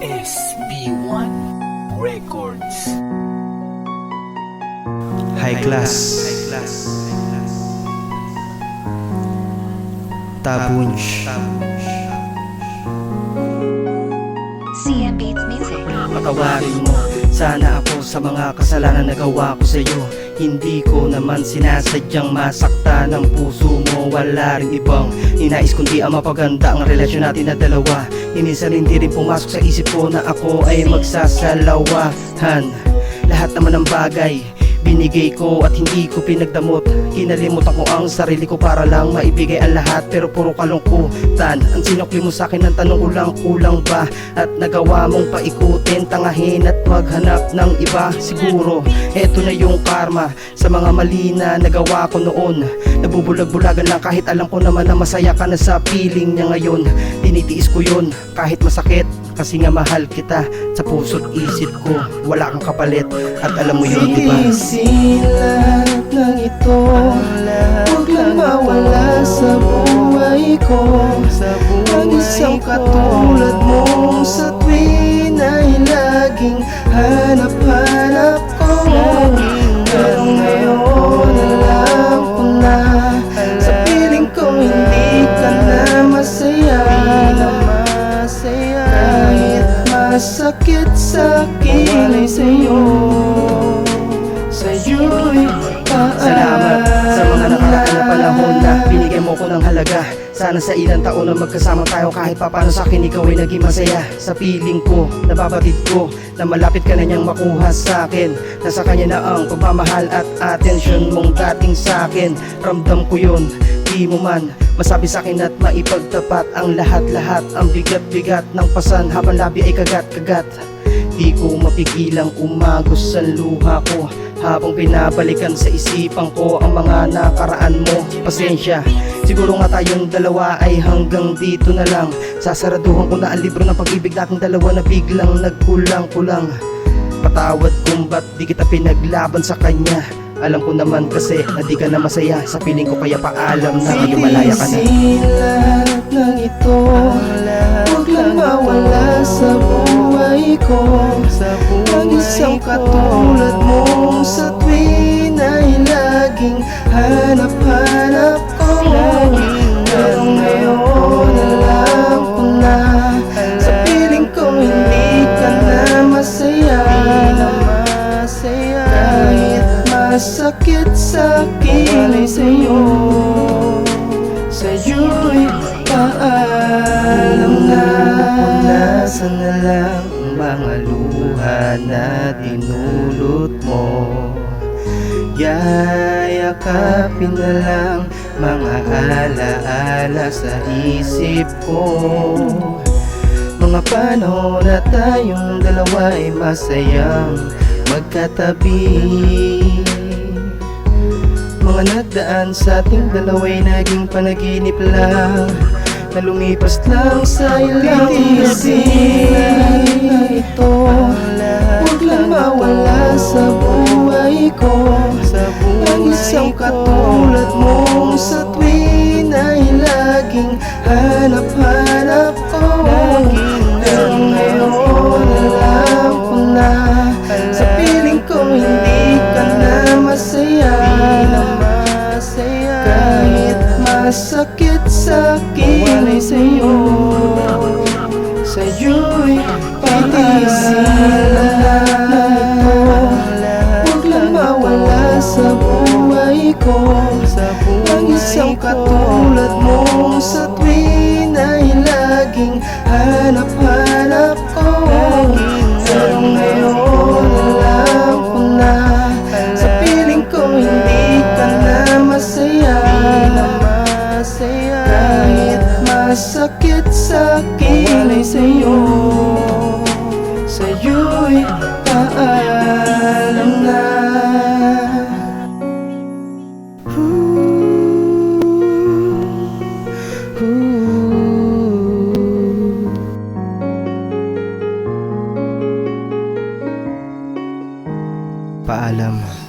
SB1 Records. High class. Tabunch. CM Beats Music. Patawarin mo sana ako sa mga kasalanan na gawa ko sa'yo. Hindi ko naman sinasadyang masakta ng puso mo. Wala rin ibang ninais kundi ang mapaganda ang relasyon natin na dalawa. Minsan hindi rin pumasok sa isip ko na ako ay magsasalawahan. Lahat naman ng bagay binigay ko at hindi ko pinagdamot. Kinalimutan ko ang sarili ko para lang maibigay ang lahat, pero puro kalungkutan ang sinukli mo sa'kin. Ang tanong ko lang, kulang ba? At nagawa mong paikutin, tangahin at maghanap ng iba. Siguro eto na yung karma sa mga mali na nagawa ko noon. Nabubulag-bulagan lang kahit alam ko naman na masaya ka na sa piling niya ngayon. Tinitiis ko yun kahit masakit, kasi nga mahal kita. Sa puso't isip ko wala kang kapalit, at alam mo yun, diba? Lahat ng ito, huwag lang mawala sa buhay ko. Ang isang katulad mo sa tuwin ay laging hanap-hanap ko. Pero ngayon alam ko na, sa piling ko hindi ka na masaya. Kahit masakit sa'kin ay sa'yo, sa'yo'y Salamat sa mga nakaraan na panahon na binigay mo ko ng halaga. Sana sa ilang taon na magkasama tayo, kahit papano sa'kin ikaw ay naging masaya. Sa piling ko, nababatid ko na malapit ka na niyang makuha sa'kin. Nasa kanya na ang pagmamahal at atensyon mong dating sa'kin. Ramdam ko yun, di mo man masabi sa'kin at maipagtapat ang lahat-lahat. Ang bigat-bigat ng pasan habang labi ay kagat-kagat. Di ko mapigilang umagos ang luha ko habang pinabalikan sa isipan ko ang mga nakaraan mo. Pasensya, siguro nga tayong dalawa ay hanggang dito na lang. Sasaraduhan ko na ang libro ng pag-ibig nating dalawa na biglang nagkulang-kulang. Patawad kung ba't di kita pinaglaban sa kanya. Alam ko naman kasi na di ka na masaya sa piling ko, kaya paalam na ngayon malaya ka na. Lahat ng ito, huwag lang mawala sa buhay ko. Ang isang katulad mo sa tuwin ay laging hanap-hanap ko. Pero ngayon alam ko na, sa piling ko hindi ka na masaya. Kahit masakit sa'kin ay sa'yo, sa'yo'y paalam na. Punasan na lang ang mga luha na dinulot mo. Yayakapin na lang mga alaala sa isip ko. Mga panahon na tayong dalawa ay masayang magkatabi. Mga nagdaan sa ating dalawa'y naging panaginip lang, na lumipas lang sa ilang isip. Ito, huwag lang mawala sa buhay ko. Ang isang katulad mo sa tuwin ay laging hanap-hanap ko. Pero ngayon alam ko na, sa piling ko hindi ka na masaya. Kahit masakit sa'kin ay sa'yo, sa'yo'y paalam. Huwag lang mawala sa buhay ko. Ang isang katulad mo sa tuwin ay laging hanap-hanap ko. Pero ngayon alam ko na, sa piling ko hindi ka na masaya. Kahit masakit sa'kin ay sa'yo, sa'yo'y paalam na. Paalam.